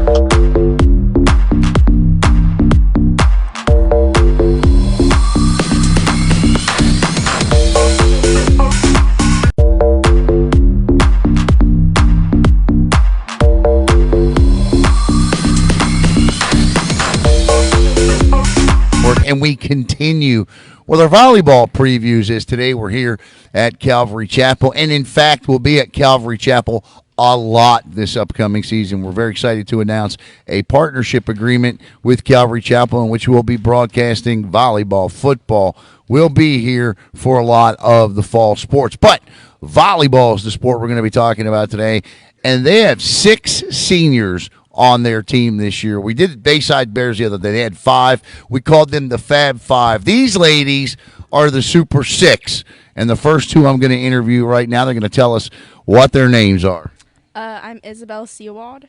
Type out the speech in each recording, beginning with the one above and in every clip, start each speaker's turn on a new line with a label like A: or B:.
A: And we continue with our volleyball previews as today we're here at Calvary Chapel. And in fact, we'll be at Calvary Chapel a lot this upcoming season. We're very excited to announce a partnership agreement with Calvary Chapel in which we'll be broadcasting volleyball, football. We'll be here for a lot of the fall sports. But volleyball is the sport we're going to be talking about today. And they have 6 seniors on their team this year. We did Bayside Bears the other day. They had 5. We called them the Fab 5. These ladies are the Super 6. And the first 2 I'm going to interview right now, they're going to tell us what their names are.
B: I'm Isabell Seaward.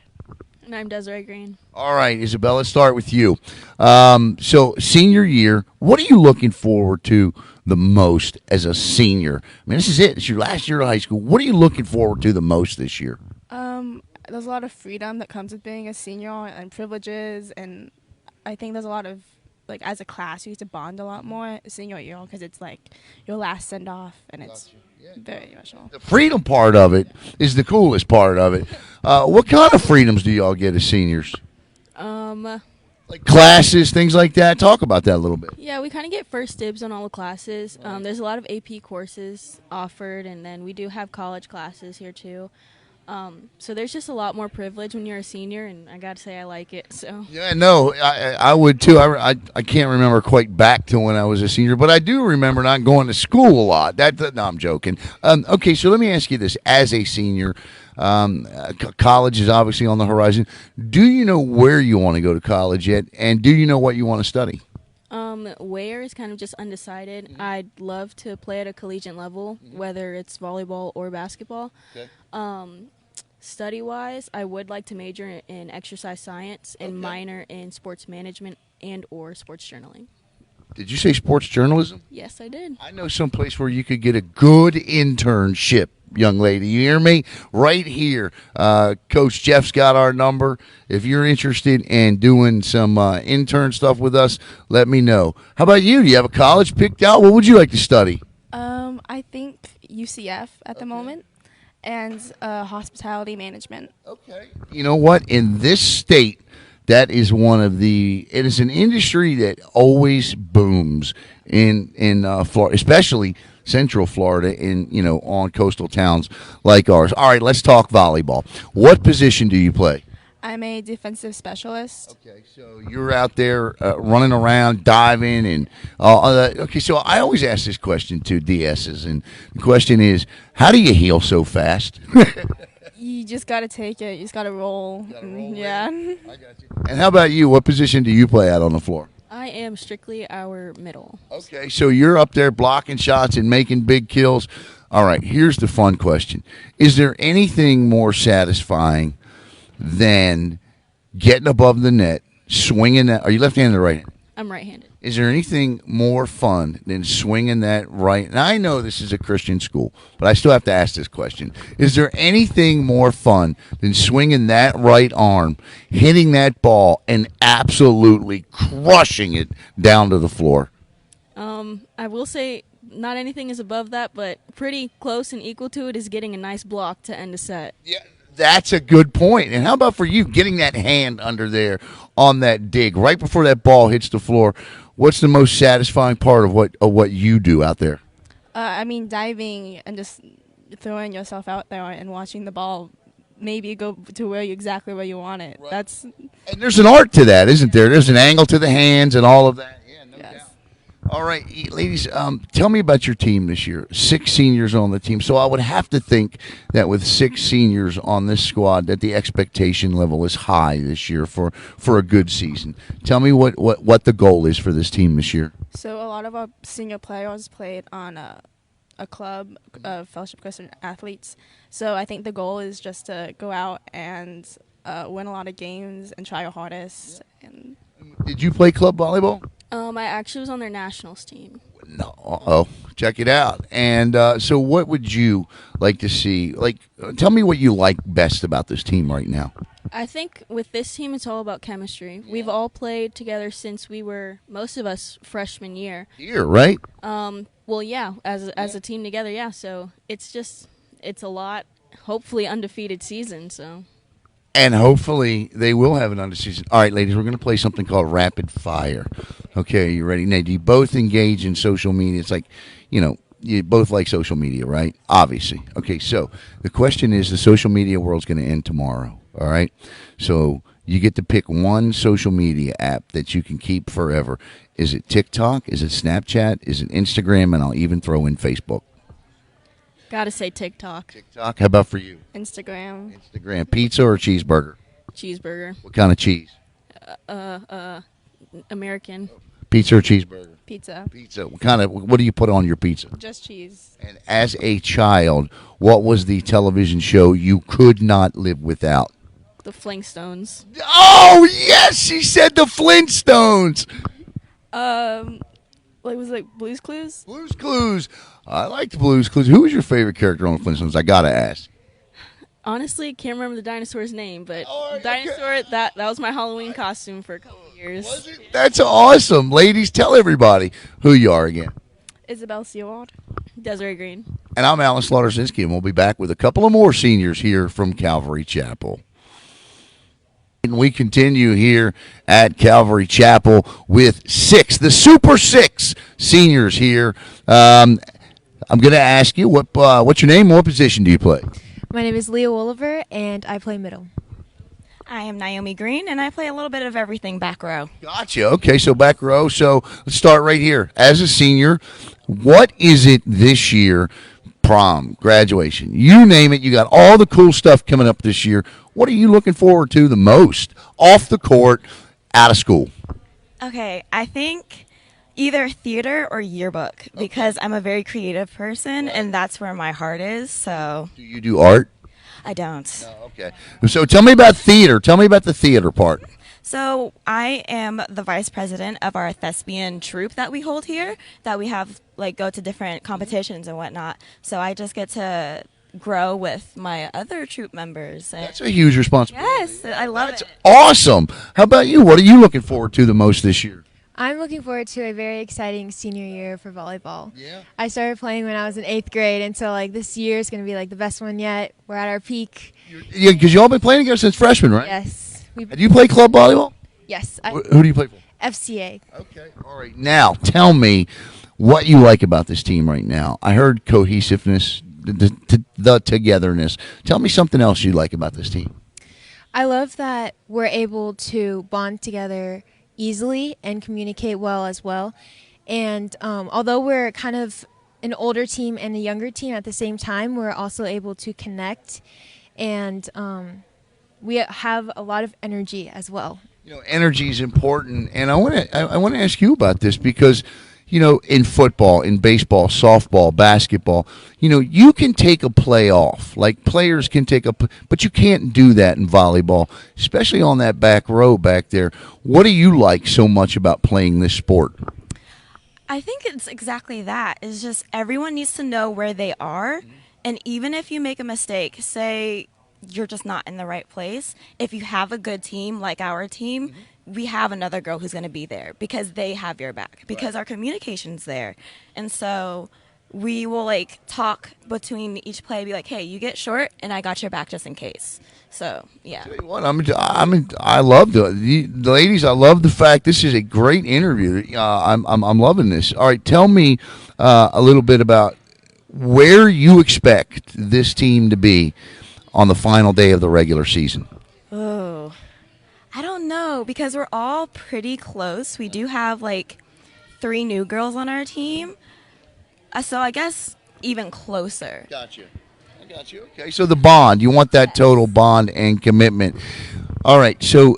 B: And I'm Desiree Greene.
A: All right, Isabell, let's start with you. So senior year, what are you looking forward to the most as a senior? I mean, this is it. It's your last year of high school. What are you looking forward to the most this year?
B: There's a lot of freedom that comes with being a senior and privileges, and I think there's a lot of, like, as a class, you get to bond a lot more senior year because it's like your last send-off, and it's very emotional.
A: The freedom part of it is the coolest part of it. What kind of freedoms do y'all get as seniors? Like classes, things like that? Talk about that a little bit.
B: Yeah, we kind of get first dibs on all the classes. There's a lot of AP courses offered, and then we do have college classes here, too. So there's just a lot more privilege when you're a senior, and I got to say I like it. So
A: yeah, no, I would too. I can't remember quite back to when I was a senior, but I do remember not going to school a lot. No, I'm joking. Okay, so let me ask you this: as a senior, college is obviously on the horizon. Do you know where you want to go to college yet, and do you know what you want to study?
B: Where is kind of just undecided. I'd love to play at a collegiate level, whether it's volleyball or basketball. Okay. Study-wise, I would like to major in exercise science and minor in sports management and or sports journaling.
A: Did you say sports journalism?
B: Yes, I did.
A: I know some place where you could get a good internship, young lady. You hear me? Right here. Coach Jeff's got our number. If you're interested in doing some intern stuff with us, let me know. How about you? Do you have a college picked out? What would you like to study?
B: I think UCF at the moment. And hospitality management. Okay.
A: You know what? In this state, that is it is an industry that always booms in Florida, especially Central Florida, on coastal towns like ours. All right, let's talk volleyball. What position do you play?
B: I'm a defensive specialist.
A: Okay, so you're out there running around, diving, and okay. So I always ask this question to DSs, and the question is, how do you heal so fast?
B: You just got to take it. You just got to roll. Yeah.
A: I got you. And how about you? What position do you play out on the floor?
B: I am strictly our middle.
A: Okay, so you're up there blocking shots and making big kills. All right, here's the fun question: is there anything more satisfying than getting above the net, swinging that? Are you left-handed or right-handed?
B: I'm right-handed.
A: Is there anything more fun than swinging that right? And I know this is a Christian school, but I still have to ask this question. Is there anything more fun than swinging that right arm, hitting that ball, and absolutely crushing it down to the floor?
B: I will say not anything is above that, but pretty close and equal to it is getting a nice block to end a set.
A: Yeah. That's a good point. And how about for you, getting that hand under there on that dig right before that ball hits the floor? What's the most satisfying part of what you do out there?
B: Diving and just throwing yourself out there and watching the ball maybe go to exactly where you want it.
A: Right. And there's an art to that, isn't there? There's an angle to the hands and all of that. Yeah, no doubt. All right, ladies, tell me about your team this year. 6 seniors on the team. So I would have to think that with 6 seniors on this squad that the expectation level is high this year for a good season. Tell me what the goal is for this team this year.
B: So a lot of our senior players played on a club of Fellowship Christian Athletes. So I think the goal is just to go out and win a lot of games and try your hardest. And
A: did you play club volleyball?
B: I actually was on their nationals team.
A: No, check it out. And so what would you like to see? Tell me what you like best about this team right now.
C: I think with this team, it's all about chemistry. We've all played together since we were, most of us, freshman year.
A: Here, right?
C: Well, yeah, as a team together, yeah. So it's a lot. Hopefully, undefeated season. So.
A: And hopefully they will have an underseason. All right, ladies, we're going to play something called Rapid Fire. Okay, you ready? Now, do you both engage in social media? It's like, you both like social media, right? Obviously. Okay, so the question is, the social media world's going to end tomorrow. All right, so you get to pick one social media app that you can keep forever. Is it TikTok? Is it Snapchat? Is it Instagram? And I'll even throw in Facebook.
C: Gotta say TikTok.
A: TikTok. How about for you?
B: Instagram.
A: Instagram. Pizza or cheeseburger?
C: Cheeseburger.
A: What kind of cheese?
C: American.
A: Pizza or cheeseburger?
B: Pizza.
A: Pizza. What do you put on your pizza?
B: Just cheese.
A: And as a child, what was the television show you could not live without?
C: The Flintstones.
A: Oh, yes, she said the Flintstones.
B: Was it Blue's Clues?
A: Blue's Clues. I liked Blue's Clues. Who was your favorite character on the Flintstones? I got to ask.
C: Honestly, can't remember the dinosaur's name, but
A: okay.
C: dinosaur, that was my Halloween costume for a couple of years.
A: Was it? That's awesome. Ladies, tell everybody who you are again.
B: Isabell Seaward.
C: Desiree Greene.
A: And I'm Alan Slaughter-Zinsky, and we'll be back with a couple of more seniors here from Calvary Chapel. And we continue here at Calvary Chapel with the Super Six seniors here. I'm going to ask you, what's your name and what position do you play?
D: My name is Woliver, and I play middle.
E: I am Nyomi Greene, and I play a little bit of everything back row.
A: Gotcha. Okay, so back row. So let's start right here. As a senior, what is it this year? Prom, graduation, you name it. You got all the cool stuff coming up this year. What are you looking forward to the most off the court, out of school?
E: Okay, I think either theater or yearbook because I'm a very creative person, and that's where my heart is. So.
A: Do you do art?
E: I don't.
A: No, okay. So tell me about theater. Tell me about the theater part.
E: So I am the vice president of our thespian troupe that we hold here, that we have go to different competitions and whatnot. So I just get to grow with my other troupe members.
A: That's a huge responsibility.
E: Yes, I love
A: That's
E: it.
A: Awesome. How about you? What are you looking forward to the most this year?
D: I'm looking forward to a very exciting senior year for volleyball.
A: Yeah.
D: I started playing when I was in 8th grade, and so this year is going to be the best one yet. We're at our peak.
A: Yeah, because you all been playing together since freshmen, right?
D: Yes.
A: Do you play club volleyball?
D: Yes.
A: Who do you play for?
D: FCA.
A: Okay. All right. Now, tell me what you like about this team right now. I heard cohesiveness, the togetherness. Tell me something else you like about this team.
D: I love that we're able to bond together easily and communicate well as well. And although we're kind of an older team and a younger team at the same time, we're also able to connect, and we have a lot of energy as well.
A: Energy is important, and I want to ask you about this because, in football, in baseball, softball, basketball, you can take a play off. Like players can but you can't do that in volleyball, especially on that back row back there. What do you like so much about playing this sport?
E: I think it's exactly that. It's just everyone needs to know where they are, and even if you make a mistake, say you're just not in the right place, if you have a good team like our team, we have another girl who's going to be there because they have your back, because our communication's there. And so we will talk between each play, be like, hey, you get short and I got your back just in case. So yeah.
A: Tell you what, I love the ladies. I love the fact this is a great interview. I'm loving this. All right, tell me a little bit about where you expect this team to be on the final day of the regular season.
E: Oh, I don't know, because we're all pretty close. We do have 3 new girls on our team, so I guess even closer.
A: Gotcha. I got you. Okay, so the bond, you want that total bond and commitment. All right, so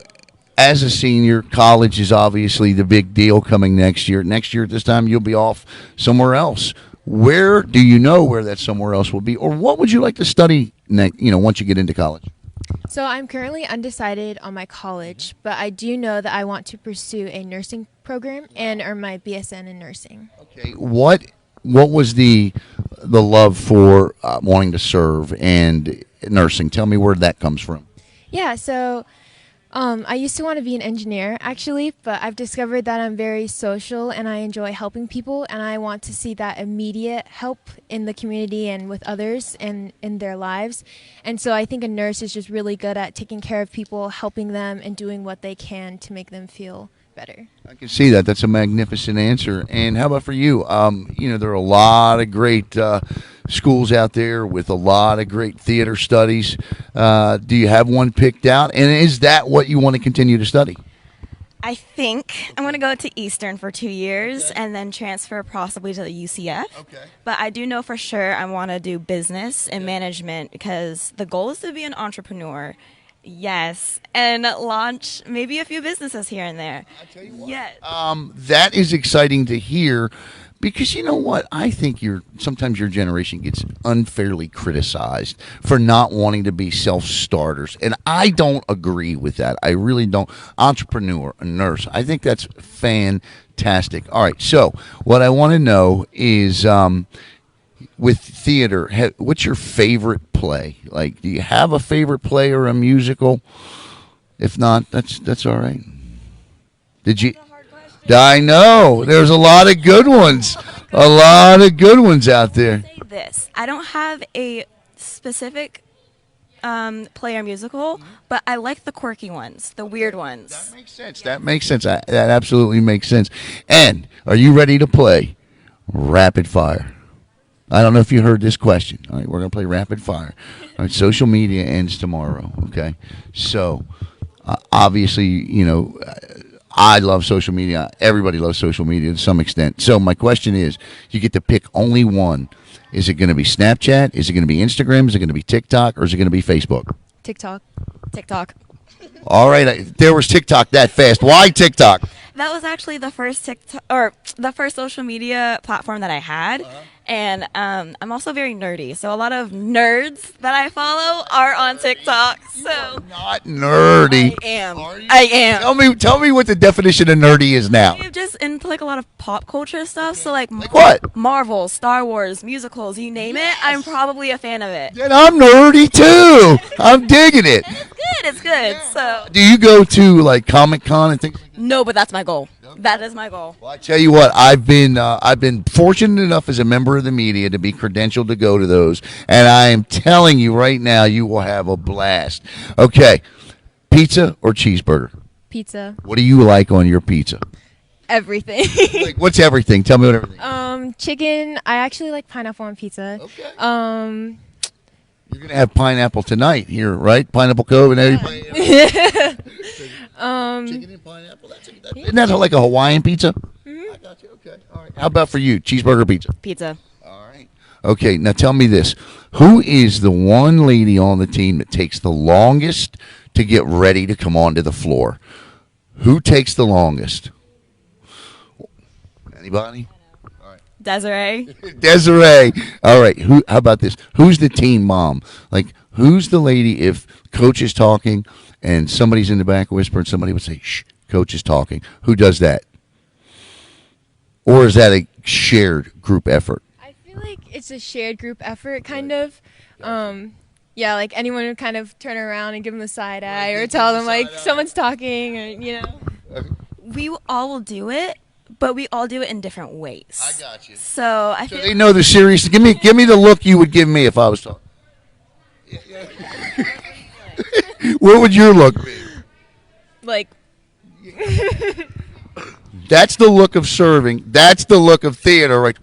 A: as a senior, college is obviously the big deal coming next year. Next year at this time, you'll be off somewhere else. Where do you know where that somewhere else will be, or what would you like to study once you get into college?
D: So I'm currently undecided on my college, but I do know that I want to pursue a nursing program and earn my BSN in nursing.
A: Okay, what was the love for wanting to serve and nursing? Tell me where that comes from.
D: Yeah, so I used to want to be an engineer, actually, but I've discovered that I'm very social and I enjoy helping people, and I want to see that immediate help in the community and with others and in their lives. And so I think a nurse is just really good at taking care of people, helping them, and doing what they can to make them feel better.
A: I can see that. That's a magnificent answer. And how about for you? There are a lot of great schools out there with a lot of great theater studies. Do you have one picked out? And is that what you want to continue to study?
E: I think I'm going to go to Eastern for 2 years and then transfer possibly to the UCF.
A: Okay.
E: But I do know for sure I want to do business and management because the goal is to be an entrepreneur. Yes, and launch maybe a few businesses here and there.
A: I tell you what.
E: Yes.
A: That is exciting to hear, because you know what? I think sometimes your generation gets unfairly criticized for not wanting to be self-starters, and I don't agree with that. I really don't. Entrepreneur, a nurse, I think that's fantastic. All right, so what I want to know is, with theater, what's your favorite play? Like, do you have a favorite play or a musical? If not, that's all right. Did you? I know there's a lot of good ones. A lot of good ones out there.
E: Say this: I don't have a specific play or musical, but I like the quirky ones, the weird ones.
A: That makes sense. That makes sense. That absolutely makes sense. And are you ready to play rapid fire? I don't know if you heard this question. All right, we're going to play rapid fire. All right, social media ends tomorrow, okay? So, obviously, I love social media. Everybody loves social media to some extent. So, my question is, you get to pick only one. Is it going to be Snapchat? Is it going to be Instagram? Is it going to be TikTok? Or is it going to be Facebook?
D: TikTok.
E: TikTok.
A: All right, there was TikTok that fast. Why TikTok?
E: That was actually the first TikTok or the first social media platform that I had. And I'm also very nerdy, so a lot of nerds that I follow are on TikTok. So
A: Not nerdy.
E: I am. I am.
A: Tell me what the definition of nerdy is now.
E: I'm just into like a lot of pop culture stuff. So like
A: What?
E: Marvel, Star Wars, musicals, you name it. I'm probably a fan of it.
A: Then I'm nerdy too. I'm digging it.
E: It's good. So
A: Do you go to like Comic Con and things?
E: no, but that's my goal. That is my goal.
A: Well, I tell you what, I've been fortunate enough as a member of the media to be credentialed to go to those, and I am telling you right now, you will have a blast. Okay, pizza or cheeseburger?
D: Pizza.
A: What do you like on your pizza?
D: Everything.
A: Like, what's everything? Tell me what everything.
D: Chicken. I actually like pineapple on pizza.
A: Okay.
D: You're
A: You're gonna have pineapple tonight here, right? Pineapple Cove and everybody. Chicken and pineapple. Isn't that like a Hawaiian pizza? I got you. Okay. All right. How about for you? Cheeseburger pizza.
E: Pizza.
A: All right. Okay. Now tell me this: who is the one lady on the team that takes the longest to get ready to come onto the floor? Who takes the longest? Anybody?
E: Desiree.
A: Desiree. All right. How about this? Who's the team mom? Like, who's the lady if coach is talking and somebody's in the back whispering, somebody would say, "Shh, coach is talking." Who does that? Or is that a shared group effort?
D: I feel like it's a shared group effort, kind of. Yeah, like anyone would kind of turn around and give them a side eye or tell them like someone's talking, or
E: We all will do it, but we all do it in different ways.
A: I got you.
E: So I
A: So
E: feel
A: they know the serious. Give me the look you would give me if I was talking. What would your look be?
D: like
A: That's the look of serving. That's the look of theater, right?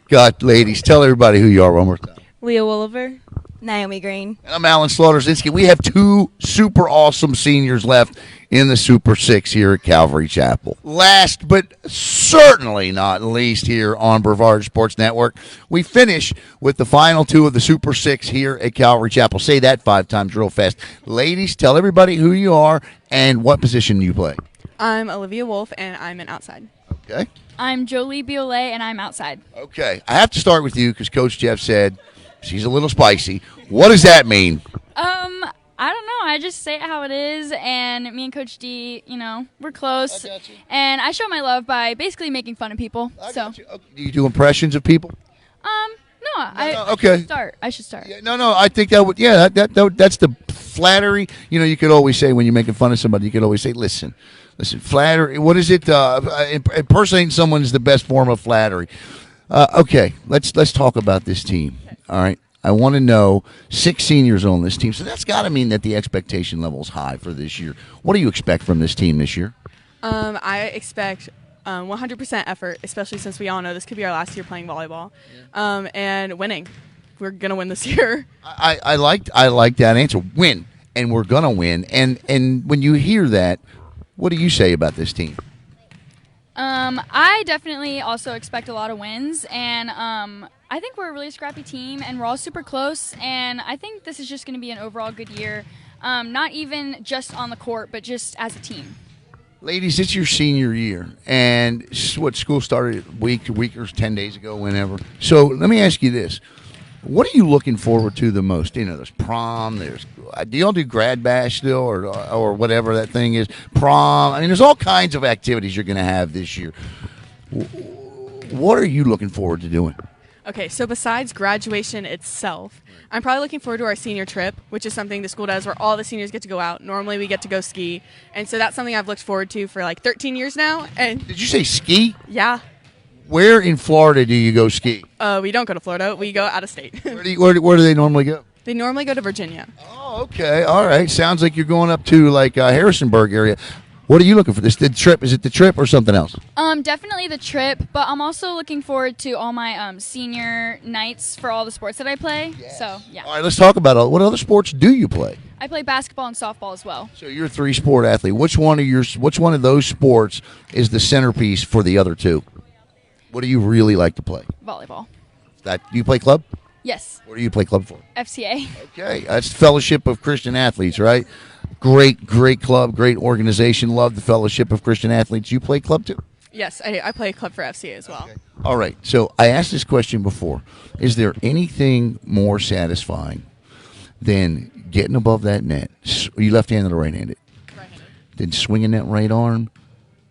A: God, ladies, tell everybody who you are one more time.
C: Leah Woliver.
E: Nyomi Greene.
A: And I'm Alan Slaughter-Zinski. We have two super awesome seniors left in the Super Six here at Calvary Chapel. Last but certainly not least here on Brevard Sports Network, we finish with the final two of the Super Six here at Calvary Chapel. Say that 5 times real fast. Ladies, tell everybody who you are and what position you play.
F: I'm Olivia Wolfe, and I'm an outside.
A: Okay.
G: I'm Jolie Beolet, and I'm outside.
A: Okay. I have to start with you because Coach Jeff said she's a little spicy. What does that mean?
G: I don't know. I just say it how it is, and me and Coach D, we're close.
A: I got you.
G: And I show my love by basically making fun of people.
A: I
G: so,
A: got you. Okay. Do you do impressions of people?
G: no,
A: okay.
G: I should start.
A: Yeah, no, I think that would. Yeah, that's the flattery. You know, you could always say when you're making fun of somebody, you could always say, listen, flattery. What is it? Impersonating someone is the best form of flattery. Okay, let's talk about this team. All right. I want to know 6 seniors on this team, so that's got to mean that the expectation level is high for this year. What do you expect from this team this year?
F: I expect 100% effort, especially since we all know this could be our last year playing volleyball, and winning. We're gonna win this year.
A: I like that answer. Win, and we're gonna win. And when you hear that, what do you say about this team?
G: I definitely also expect a lot of wins, and I think we're a really scrappy team, and we're all super close, and I think this is just going to be an overall good year, not even just on the court, but just as a team.
A: Ladies, it's your senior year, and school started a week or 10 days ago, whenever. So let me ask you this. What are you looking forward to the most? You know, there's prom, do y'all do grad bash still or whatever that thing is? Prom. I mean, there's all kinds of activities you're going to have this year. What are you looking forward to doing?
F: Okay, so besides graduation itself, I'm probably looking forward to our senior trip, which is something the school does where all the seniors get to go out. Normally we get to go ski, and so that's something I've looked forward to for like 13 years now. And
A: did you say ski?
F: Yeah.
A: Where in Florida do you go ski?
F: We don't go to Florida. We go out of state.
A: Where do they normally go?
F: They normally go to Virginia.
A: Oh, okay. All right. Sounds like you're going up to like Harrisonburg area. What are you looking for? The trip? Is it the trip or something else?
G: Definitely the trip, but I'm also looking forward to all my senior nights for all the sports that I play. Yes. So, yeah.
A: All right, let's talk about what other sports do you play?
G: I play basketball and softball as well.
A: So you're a 3-sport athlete. Which one of those sports is the centerpiece for the other two? What do you really like to play?
G: Volleyball.
A: Do you play club?
G: Yes.
A: What do you play club for?
G: FCA.
A: Okay, that's Fellowship of Christian Athletes, right? Great club, great organization. Love the Fellowship of Christian Athletes. You play club too?
F: Yes, I play club for FCA as well.
A: Okay. All right. So I asked this question before. Is there anything more satisfying than getting above that net? Are you left-handed or right-handed?
F: Right-handed.
A: Then swinging that right arm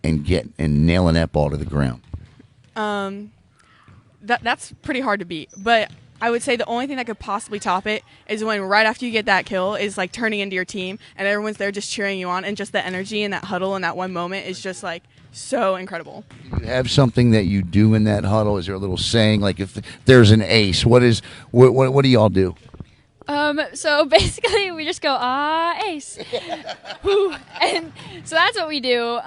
A: and nailing that ball to the ground.
F: That's pretty hard to beat, but I would say the only thing that could possibly top it is when right after you get that kill is like turning into your team and everyone's there just cheering you on, and just the energy and that huddle in that one moment is just like so incredible.
A: Do you have something that you do in that huddle? Is there a little saying, like if there's an ace, what do y'all do?
G: So basically we just go, ace. Woo. And so that's what we do.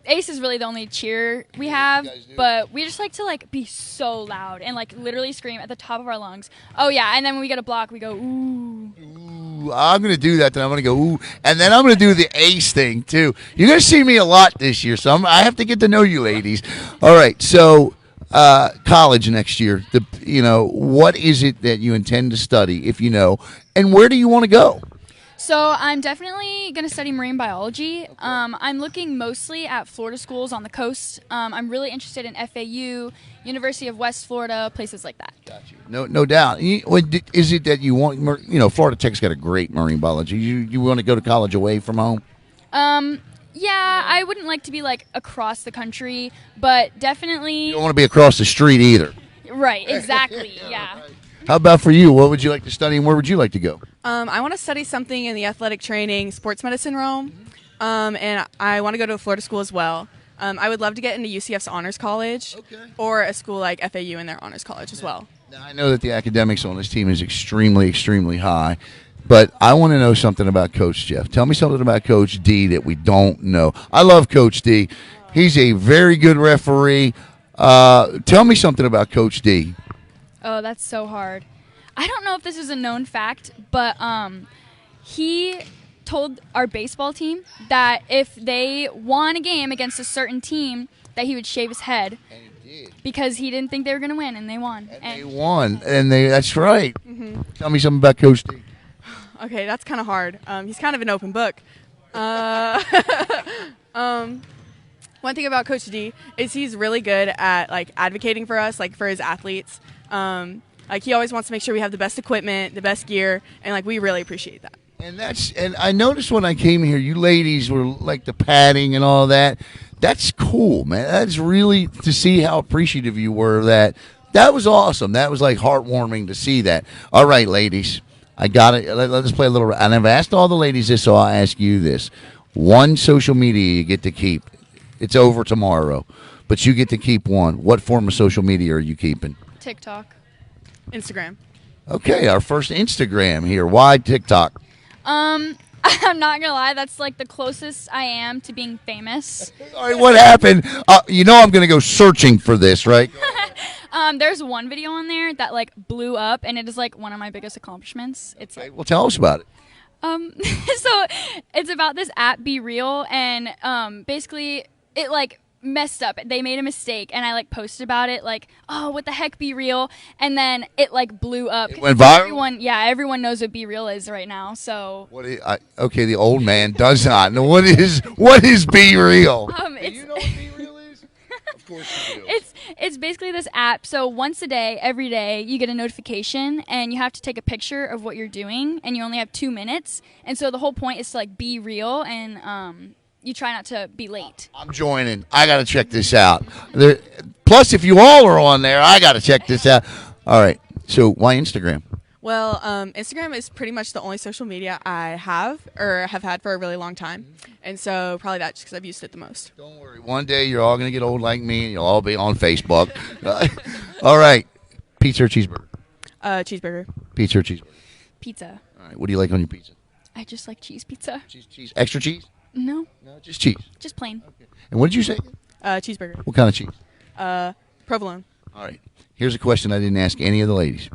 G: Ace is really the only cheer we have, but we just like to like be so loud and like literally scream at the top of our lungs. Oh yeah, and then when we get a block, we go ooh.
A: Ooh, I'm gonna do that. Then I'm gonna go ooh, and then I'm gonna do the ace thing too. You're gonna see me a lot this year, so I have to get to know you, ladies. All right, so college next year. What is it that you intend to study, if you know, and where do you want to go?
G: So I'm definitely going to study marine biology. I'm looking mostly at Florida schools on the coast. I'm really interested in FAU, University of West Florida, places like that.
A: Got you. No doubt. Is it that you want, Florida Tech's got a great marine biology. You want to go to college away from home?
G: Yeah, I wouldn't like to be like across the country, but definitely.
A: You don't want to be across the street either.
G: Right, exactly, yeah.
A: Right. How about for you? What would you like to study, and where would you like to go?
F: I want to study something in the athletic training, sports medicine realm, and I want to go to a Florida school as well. I would love to get into UCF's honors college, or a school like FAU in their honors college as well.
A: Now, I know that the academics on this team is extremely, extremely high, but I want to know something about Coach Jeff. Tell me something about Coach D that we don't know. I love Coach D. He's a very good referee. Tell me something about Coach D.
G: Oh, that's so hard. I don't know if this is a known fact, but he told our baseball team that if they won a game against a certain team, that he would shave his head. And he did. Because he didn't think they were going to win, and they won.
A: And they won, and that's right.
F: Mm-hmm.
A: Tell me something about Coach D.
F: Okay, that's kind of hard. He's kind of an open book. One thing about Coach D is he's really good at like advocating for us, like for his athletes. Like he always wants to make sure we have the best equipment, the best gear, and like we really appreciate that.
A: And I noticed when I came here, you ladies were like the padding and all that. That's cool, man. That's really to see how appreciative you were. That was awesome. That was like heartwarming to see that. All right, ladies, I got it. Let's play a little. And I've asked all the ladies this, so I'll ask you this: one social media you get to keep. It's over tomorrow, but you get to keep one. What form of social media are you keeping?
G: TikTok.
F: Instagram.
A: Okay, our first Instagram here. Why TikTok?
G: I'm not gonna lie, that's like the closest I am to being famous.
A: All right, what happened? I'm going to go searching for this, right?
G: There's one video on there that like blew up, and it is like one of my biggest accomplishments. It's
A: Okay, well, tell us about it.
G: so it's about this app Be Real, and basically it like messed up. They made a mistake, and I like posted about it, like, oh, what the heck, Be Real, and then it like blew up.
A: It went viral?
G: Everyone knows what Be Real is right now. So
A: Okay, the old man does not know what is Be Real. Do you know what Be Real is? Of course you do.
G: It's basically this app. So once a day, every day, you get a notification, and you have to take a picture of what you're doing, and you only have 2 minutes. And so the whole point is to like be real, and you try not to be late.
A: I'm joining. I got to check this out. Plus, if you all are on there, I got to check this out. All right. So why Instagram?
F: Well, Instagram is pretty much the only social media I have had for a really long time. And so probably that's just because I've used it the most.
A: Don't worry. One day you're all going to get old like me, and you'll all be on Facebook. All right. Pizza or cheeseburger?
F: Cheeseburger.
A: Pizza or cheeseburger?
G: Pizza.
A: All right. What do you like on your pizza?
G: I just like cheese pizza.
A: Cheese. Extra cheese?
G: No,
A: No, just cheese.
G: just plain.
A: And what did you say?
F: Cheeseburger.
A: What kind of cheese?
F: Provolone.
A: All right. Here's a question I didn't ask any of the ladies.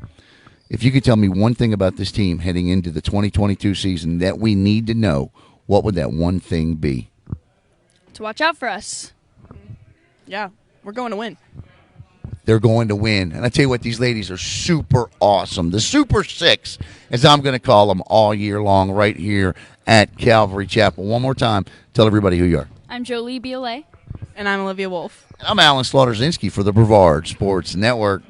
A: If you could tell me one thing about this team heading into the 2022 season that we need to know, what would that one thing be?
G: To watch out for us.
F: Yeah, we're going to win.
A: They're going to win. And I tell you what, these ladies are super awesome. The Super Six, as I'm going to call them all year long, right here at Calvary Chapel. One more time, tell everybody who you are.
G: I'm Jolie Beolet.
F: And I'm Olivia Wolfe.
A: And I'm Alan Slaughterzinski for the Brevard Sports Network.